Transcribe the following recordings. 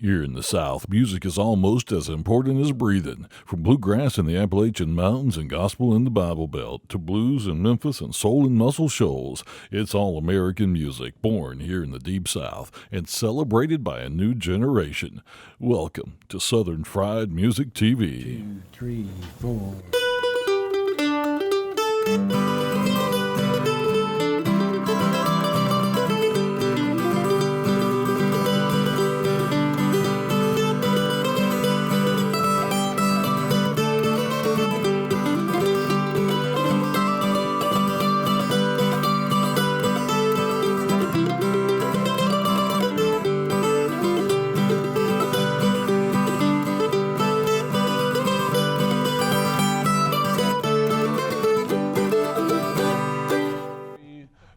Here in the South, music is almost as important as breathing. From bluegrass in the Appalachian Mountains and gospel in the Bible Belt, to blues in Memphis and soul in Muscle Shoals, it's all American music, born here in the Deep South and celebrated by a new generation. Welcome to Southern Fried Music TV. 2, 3, 4.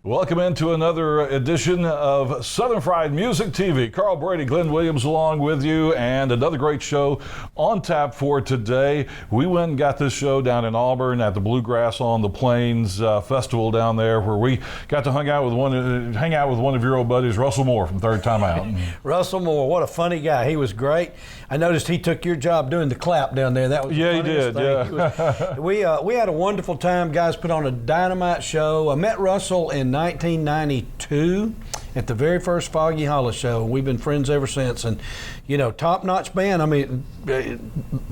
Welcome into another edition of Southern Fried Music TV. Carl Brady, Glenn Williams along with you, and another great show on tap for today. We went and got this show down in Auburn at the Bluegrass on the Plains Festival down there, where we got to hang out with one of your old buddies, Russell Moore from IIIrd Tyme Out. Russell Moore, what a funny guy. He was great. I noticed he took your job doing the clap down there. That was the funniest thing. Yeah. We had a wonderful time. Guys put on a dynamite show. I met Russell in 1992 at the very first Foggy Hollow show. We've been friends ever since, and you know, top-notch band. I mean,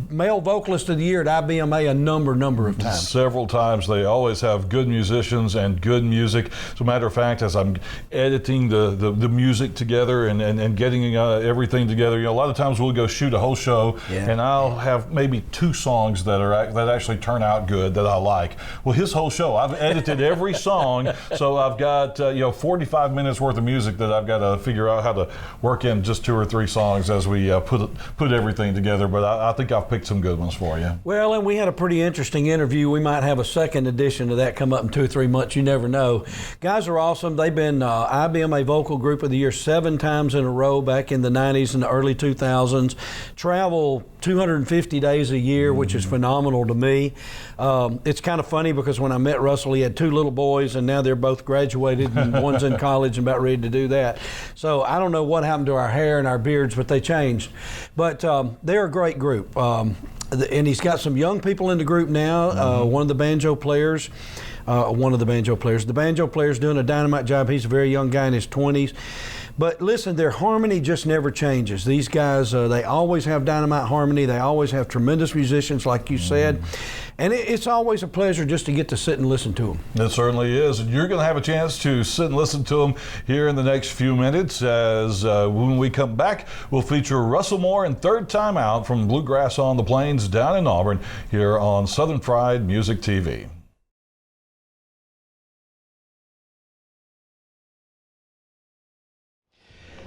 male vocalist of the year at IBMA a number of times. Several times. They always have good musicians and good music. As a matter of fact, as I'm editing the music together and getting everything together, you know, a lot of times we'll go shoot a whole show, and I'll have maybe 2 songs that actually turn out good that I like. Well, his whole show, I've edited every song, so I've got 45 minutes worth of music that I've got to figure out how to work in just 2 or 3 songs as we put everything together. But I think I've picked some good ones for you. Well, and we had a pretty interesting interview. We might have a second edition of that come up in 2 or 3 months. You never know. Guys are awesome. They've been IBMA Vocal Group of the Year 7 times in a row back in the 90s and the early 2000s. Travel 250 days a year, which is phenomenal to me. It's kind of funny because when I met Russell, he had 2 little boys, and now they're both graduated, and one's in college and about ready to do that. So I don't know what happened to our hair and our beards, but they changed. But they're a great group. And he's got some young people in the group now. One of the banjo players, the banjo player's doing a dynamite job. He's a very young guy in his 20s. But listen, their harmony just never changes. These guys, they always have dynamite harmony. They always have tremendous musicians, like you said. And it's always a pleasure just to get to sit and listen to them. It certainly is. And you're going to have a chance to sit and listen to them here in the next few minutes, as when we come back, we'll feature Russell Moore and IIIrd Tyme Out from Bluegrass on the Plains down in Auburn here on Southern Fried Music TV.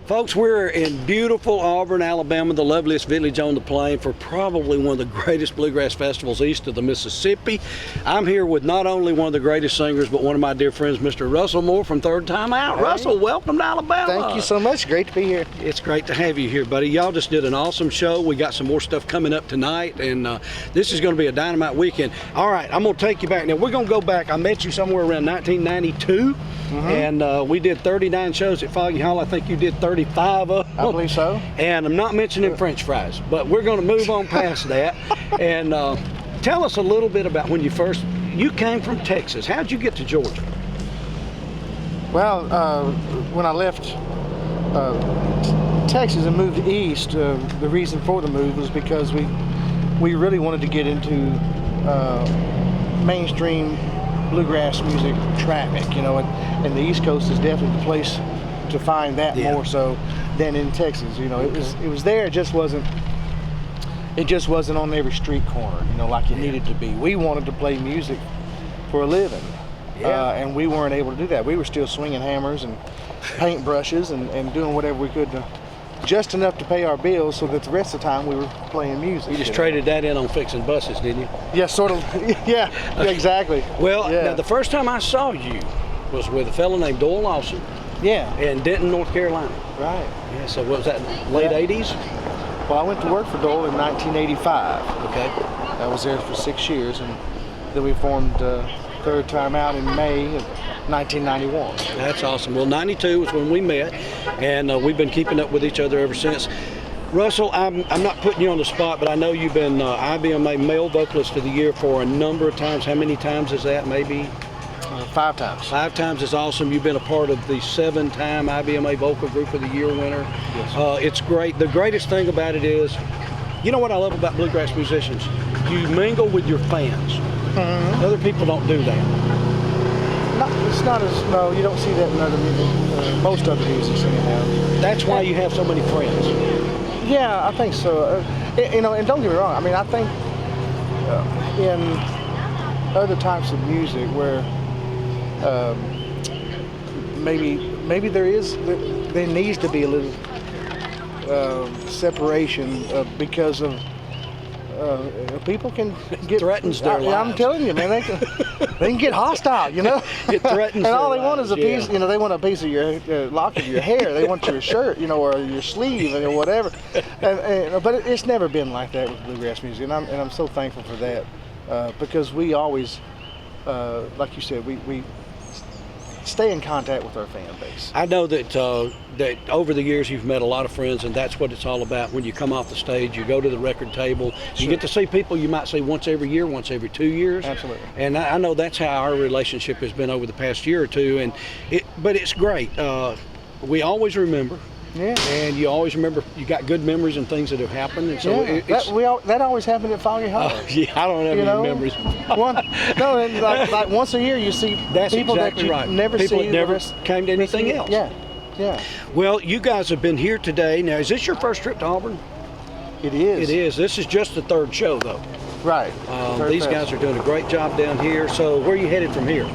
Folks, we're in beautiful Auburn, Alabama, the loveliest village on the plain, for probably one of the greatest bluegrass festivals east of the Mississippi. I'm here with not only one of the greatest singers, but one of my dear friends, Mr. Russell Moore from IIIrd Tyme Out. Hey. Russell, welcome to Alabama. Thank you so much. Great to be here. It's great to have you here, buddy. Y'all just did an awesome show. We got some more stuff coming up tonight, and this is going to be a dynamite weekend. All right, I'm going to take you back. Now, we're going to go back. I met you somewhere around 1992. And we did 39 shows at Foggy Hollow. I think you did 35 of them. I believe so. And I'm not mentioning French fries, but we're going to move on past that. And tell us a little bit about when you came from Texas. How'd you get to Georgia? Well, when I left Texas and moved east, the reason for the move was because we really wanted to get into mainstream bluegrass music traffic, you know, and the East Coast is definitely the place to find that more so than in Texas. You know, it was there. It just wasn't on every street corner, you know, like it needed to be. We wanted to play music for a living, and we weren't able to do that. We were still swinging hammers and paintbrushes and doing whatever we could to, just enough to pay our bills, so that the rest of the time we were playing music. You just traded that in on fixing buses, didn't you? Yeah, sort of. Yeah, exactly. Well, now the first time I saw you was with a fellow named Doyle Lawson. Yeah. In Denton, North Carolina. Right. Yeah, so what was that, late 80s? Well, I went to work for Doyle in 1985. Okay. I was there for 6 years, and then we formed IIIrd Tyme Out in May of 1991. That's awesome. Well, 92 was when we met, and we've been keeping up with each other ever since. Russell, I'm not putting you on the spot, but I know you've been IBMA Male Vocalist of the Year for a number of times. How many times is that? Maybe 5 times. 5 times is awesome. You've been a part of the 7-time IBMA Vocal Group of the Year winner. Yes. It's great. The greatest thing about it is, you know what I love about bluegrass musicians? You mingle with your fans. Mm-hmm. Other people don't do that. It's not as, no, you don't see that in other music, most other music anyhow. That's why you have so many friends. Yeah, I think so. You know, and don't get me wrong, I mean, I think in other types of music where maybe there needs to be a little separation because of people can get threatens their lives. I'm telling you, man, they can get hostile, you know. It threatens. And all they their want lives, is a piece. You know, they want a piece of your lock of your hair. They want your shirt, you know, or your sleeve, or whatever. But it's never been like that with bluegrass music, and I'm so thankful for that because we always, like you said, we stay in contact with our fan base. I know that that over the years you've met a lot of friends, and that's what it's all about. When you come off the stage, you go to the record table, you get to see people you might see once every year, once every 2 years. Absolutely. And I know that's how our relationship has been over the past year or two. But it's great. We always remember. Yeah. And you always remember, you got good memories and things that have happened. And so that always happened at Foggy Hollow. Yeah, I don't have any memories. Like once a year you see That's people exactly that you right. never people see. that never came to anything else. Yeah, yeah. Well, you guys have been here today. Now, is this your first trip to Auburn? It is. It is. This is just the 3rd show, though. Right. These guys are doing a great job down here. So where are you headed from here?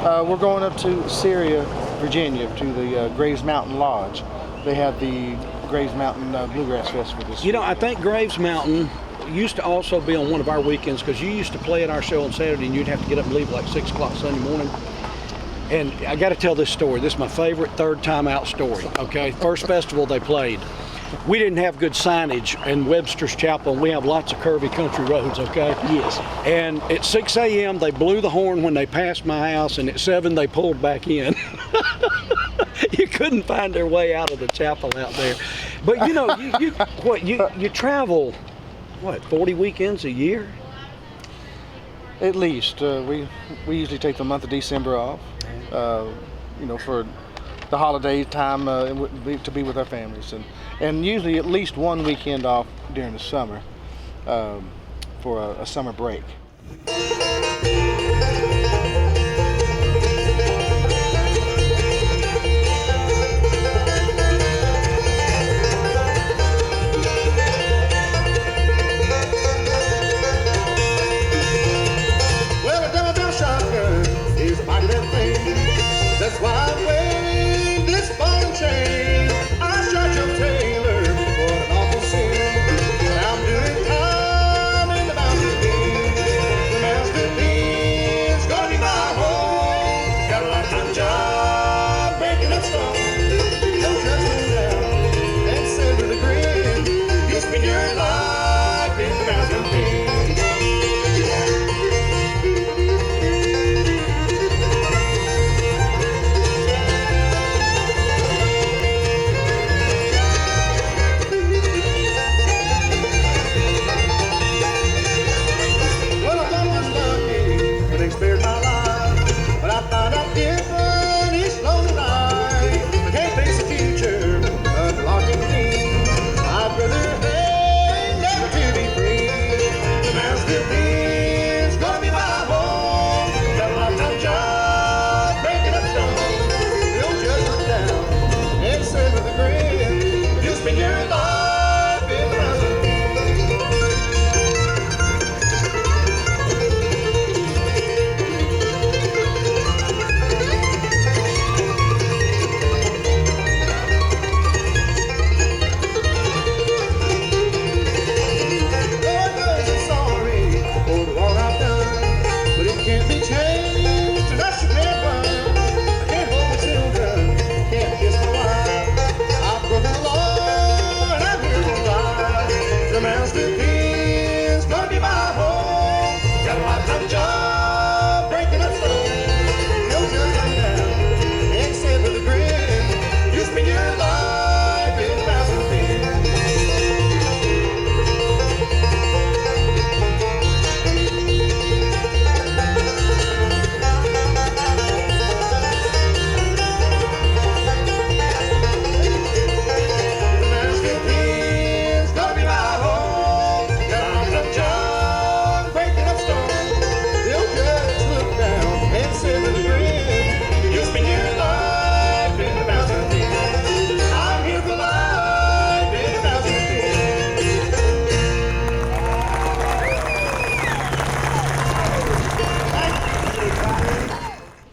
We're going up to Syria, Virginia, to the Graves Mountain Lodge. They have the Graves Mountain Bluegrass Festival this year. You know, I think Graves Mountain used to also be on one of our weekends, because you used to play at our show on Saturday and you'd have to get up and leave like 6 o'clock Sunday morning. And I got to tell this story. This is my favorite 3rd Time Out story, okay? First festival they played. We didn't have good signage in Webster's Chapel, and we have lots of curvy country roads, okay? Yes. And at 6 a.m. they blew the horn when they passed my house, and at 7 they pulled back in. You couldn't find their way out of the chapel out there. But you know, you travel, 40 weekends a year? At least. We usually take the month of December off, you know, for the holiday time to be with our families, and usually at least one weekend off during the summer for a summer break. That's why I'm wearing this ball and chain. I charge a tailor for an awful sin. And I'm doing time in the boundary. The master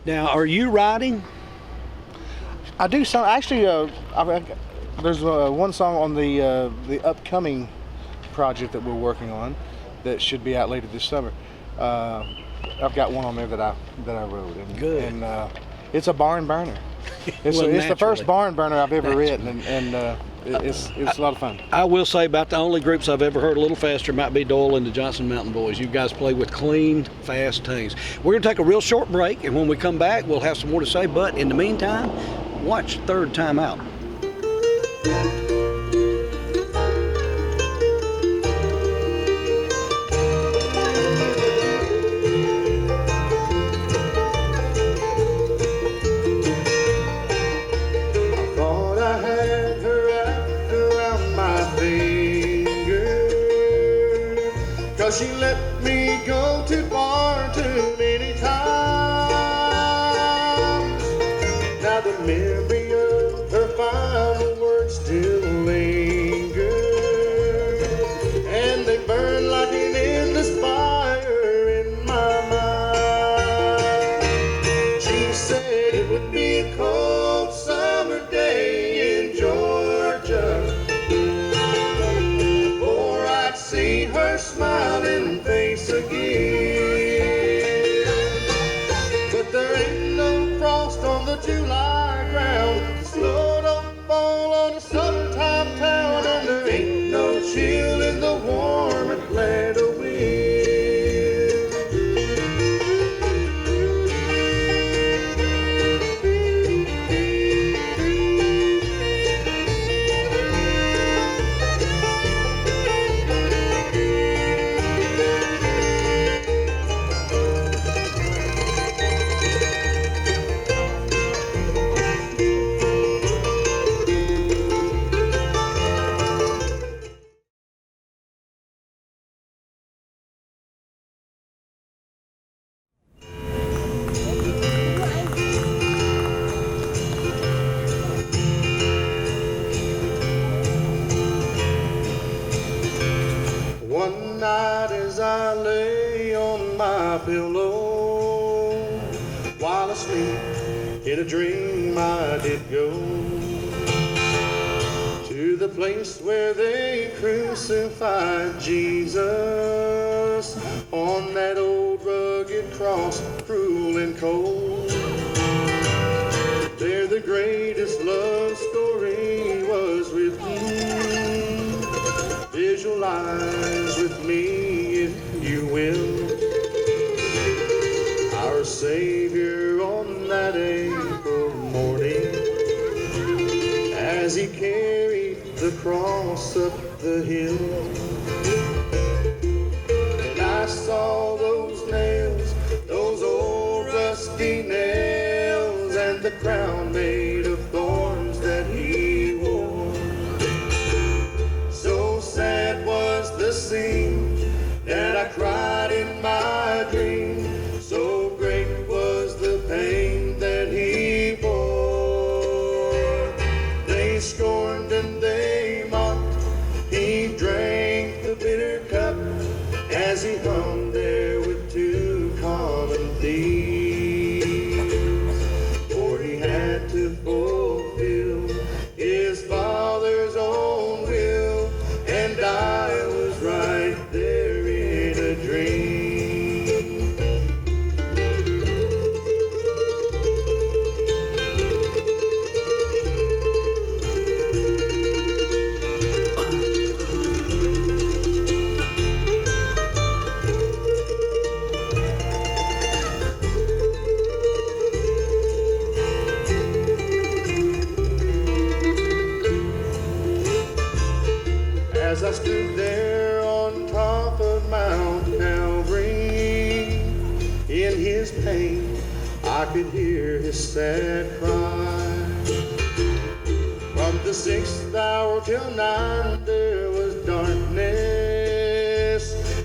Now, are you writing? I do some. Actually, there's one song on the upcoming project that we're working on that should be out later this summer. I've got one on there that I wrote. And, Good. And it's a barn burner. It's, Well, it's the first naturally. barn burner I've ever Naturally. written, and it's a lot of fun. I will say about the only groups I've ever heard a little faster might be Doyle and the Johnson Mountain Boys. You guys play with clean, fast tunes. We're going to take a real short break, and when we come back, we'll have some more to say. But in the meantime, watch IIIrd Tyme Out. Thought I had her wrapped around my finger, 'cause she let me go too far too many times. Now the memory of her final words still linger, and they burn like an endless fire in my mind. She said it would be a cold summer day in Georgia before I'd see her smiling face again. But there ain't no frost on the July ground, snow don't fall on a summertime town, and there ain't no chill in the warm Atlanta wind. One night as I lay on my pillow, while asleep in a dream I did go to the place where they crucified Jesus on that old rugged cross, cruel and cold. There the greatest love story was written. Visualize with me, if you will, our Savior on that April morning, as he carried the cross up the hill. And I saw those nails, those old rusty nails, and the crown made of thorns that he wore. So sad was the scene that I cried in my dream. So great was the pain that he bore. They scorned and they mocked. He drank the bitter cup as he hung there with two common thieves. For he had to fulfill his Father's own will, and I was right there in a dream. As I stood there on top of Mount Calvary, in his pain I could hear his sad cry. From the 6th hour till 9 there was darkness.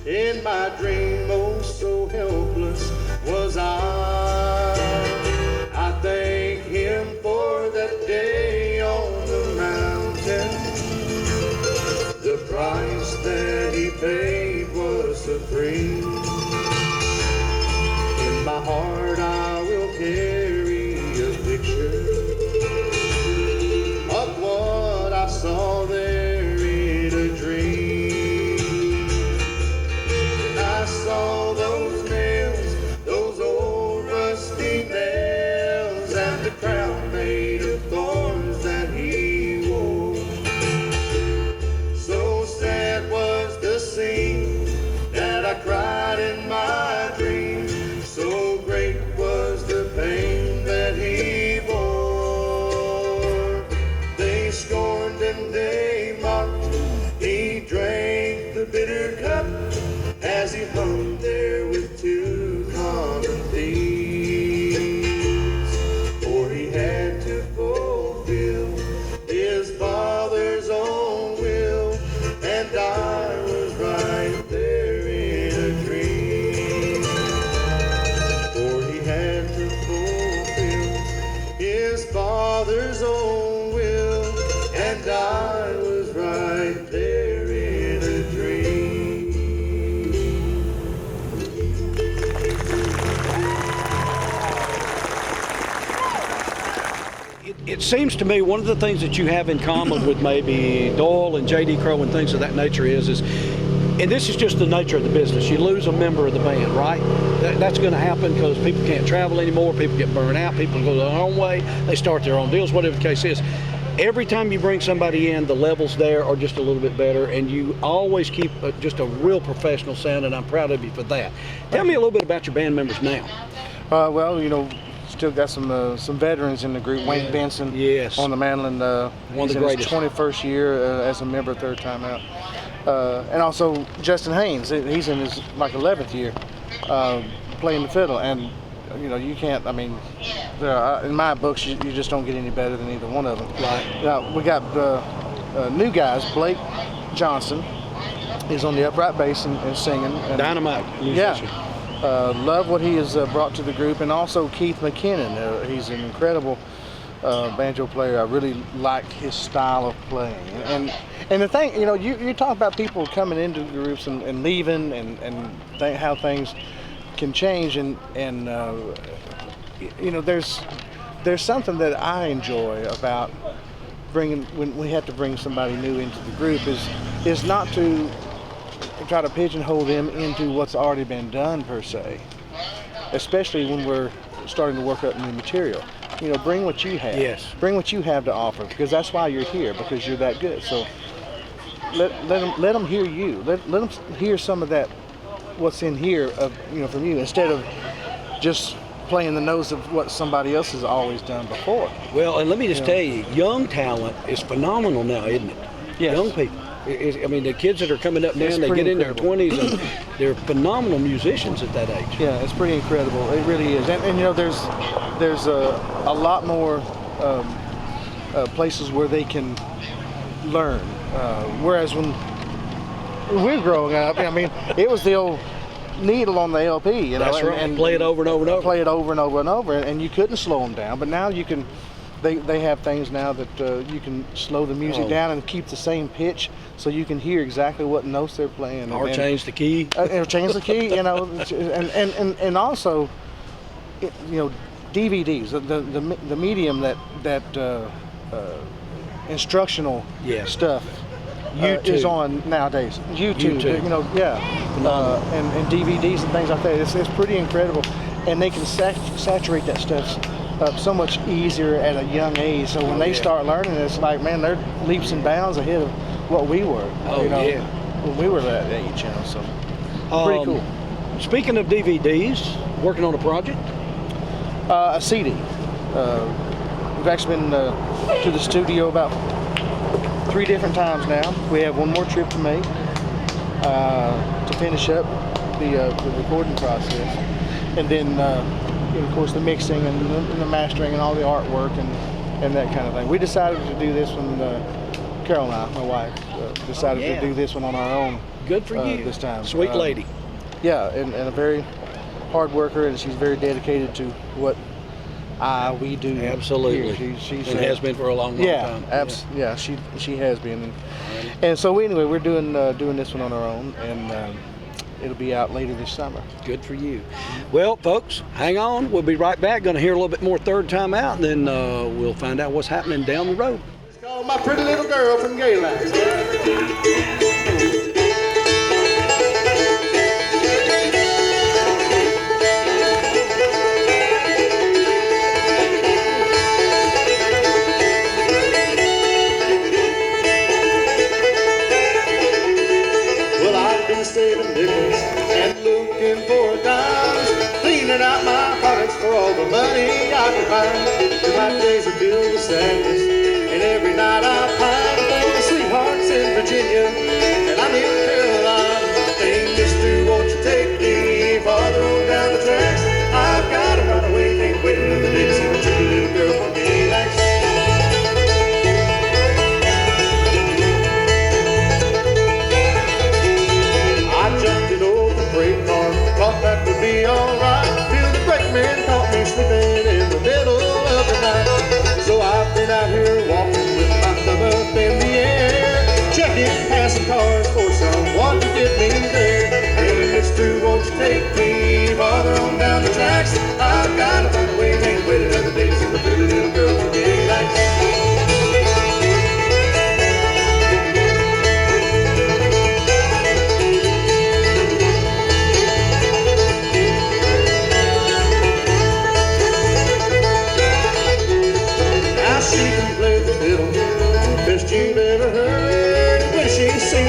In my dream, oh so helpless was I. I thank him for that day on the mountain. The price that he paid was supreme. In my heart I will carry it seems to me one of the things that you have in common with maybe Doyle and J.D. Crowe and things of that nature is, and this is just the nature of the business, you lose a member of the band, right? That's going to happen because people can't travel anymore, people get burned out, people go their own way, they start their own deals, whatever the case is. Every time you bring somebody in, the levels there are just a little bit better, and you always keep just a real professional sound, and I'm proud of you for that. Tell me a little bit about your band members now. Well, you know, still got some veterans in the group. Wayne Benson, yes, on the mandolin. One of the greatest. His 21st year as a member of IIIrd Tyme Out. And also Justin Haynes, he's in his 11th year playing the fiddle. And you know, you can't, I mean, in my books, you just don't get any better than either one of them. Right. Now, we got new guys. Blake Johnson is on the upright bass and singing. And, dynamite musician. Yeah. Love what he has brought to the group. And also Keith McKinnon. He's an incredible banjo player. I really like his style of playing. And the thing, you know, you talk about people coming into the groups and leaving and how things can change, and you know, there's something that I enjoy about bringing, when we have to bring somebody new into the group, is not to try to pigeonhole them into what's already been done per se, especially when we're starting to work up new material. You know, bring what you have. Yes. Bring what you have to offer, because that's why you're here, because you're that good. So let them hear you. Let them hear some of that, what's in here from you, instead of just playing the nose of what somebody else has always done before. Well, and let me just tell you, young talent is phenomenal now, isn't it? Yes. Young people. I mean, the kids that are coming up now, It's they pretty get in their incredible. 20s and they're phenomenal musicians at that age. Yeah, it's pretty incredible. It really is. And you know, there's a lot more places where they can learn. Whereas when we were growing up, I mean, it was the old needle on the LP, you know, That's right. And play it over and over and over. Play it over and over and over, and you couldn't slow them down. But now you can. They have things now that you can slow the music down and keep the same pitch, so you can hear exactly what notes they're playing. Or change the key. Or change the key, you know, and also, you know, DVDs, the medium that instructional stuff is on nowadays. YouTube, you know, and DVDs and things like that. It's pretty incredible, and they can saturate that stuff up so much easier at a young age. So when they start learning, it's like, man, they're leaps and bounds ahead of what we were. Oh, you know, yeah. when we were that age, you know. So pretty cool. Speaking of DVDs, working on a project? A CD. We've actually been to the studio about 3 different times now. We have one more trip to make to finish up the recording process, and then of course the mixing and the mastering and all the artwork and that kind of thing. We decided to do this one. Carol and I, my wife, decided to do this one on our own. Good for you. This time. Sweet lady. Yeah, and a very hard worker, and she's very dedicated to what we do. Absolutely. Here. She's has been for a long time. Yeah, she has been. And so anyway, we're doing this one on our own, and it'll be out later this summer. Good for you. Well, folks, hang on. We'll be right back. Going to hear a little bit more IIIrd Tyme Out, and then we'll find out what's happening down the road. It's called My Pretty Little Girl from Gayland. Saving nickels and looking for dimes, cleaning out my pockets for all the money I can find. My days are filled with sadness, and every night I pine for the sweethearts in Virginia, and I'm in Carolina. Hey, mister, won't you take me farther on down the tracks? I've got to run away, ain't waiting another day to see my pretty little girl from Gayland. Thought that would be alright, till the brakeman caught me slipping in the middle of the night. So I've been out here walking with my thumb up in the air, checking passing cars for someone to get me there. Hey, mister, won't you take me farther on down the tracks? I've got to run away, ain't waiting another day to see the pretty little girl from Gayland.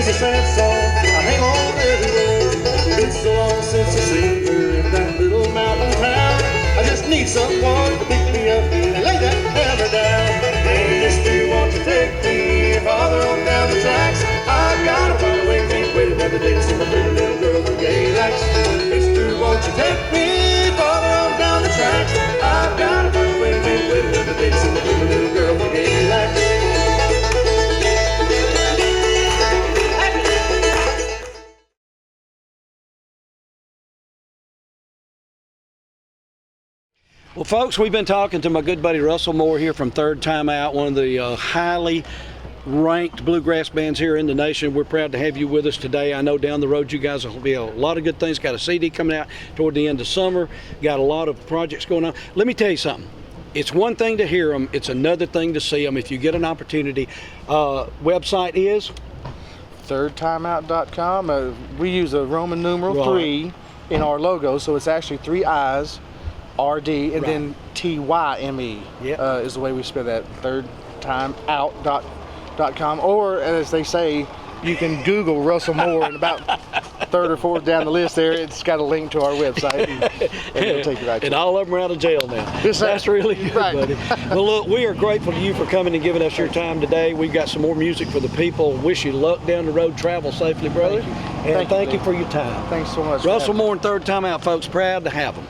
sings a sad song. I hang on every road. It's so long since I've seen her in that little mountain town. I just need someone to pick me up and lay that hammer down. And mister, won't you take me farther on down the tracks? I've got a runaway, can't wait another day to see my pretty little girl who gay likes. Mister, won't you take me farther on down the tracks? I've got a runaway, can't wait another day to see my pretty little girl who gay likes. Well, folks, we've been talking to my good buddy Russell Moore here from IIIrd Tyme Out, one of the highly ranked bluegrass bands here in the nation. We're proud to have you with us today. I know down the road you guys will be a lot of good things. Got a CD coming out toward the end of summer. Got a lot of projects going on. Let me tell you something. It's one thing to hear them. It's another thing to see them if you get an opportunity. Website is? IIIrdTymeout.com. We use a Roman numeral 3 in our logo, so it's actually 3 I's. RD and then TYME is the way we spell that. IIIrdTymeout.com, or as they say, you can Google Russell Moore, and about third or fourth down the list there, it's got a link to our website, and it'll take you right to it. And all of them are out of jail now. That's really good, buddy. Well, look, we are grateful to you for coming and giving us your time today. We've got some more music for the people. Wish you luck down the road. Travel safely, brother. Thank you for your time. Thanks so much. Russell Moore and IIIrd Tyme Out, folks. Proud to have them.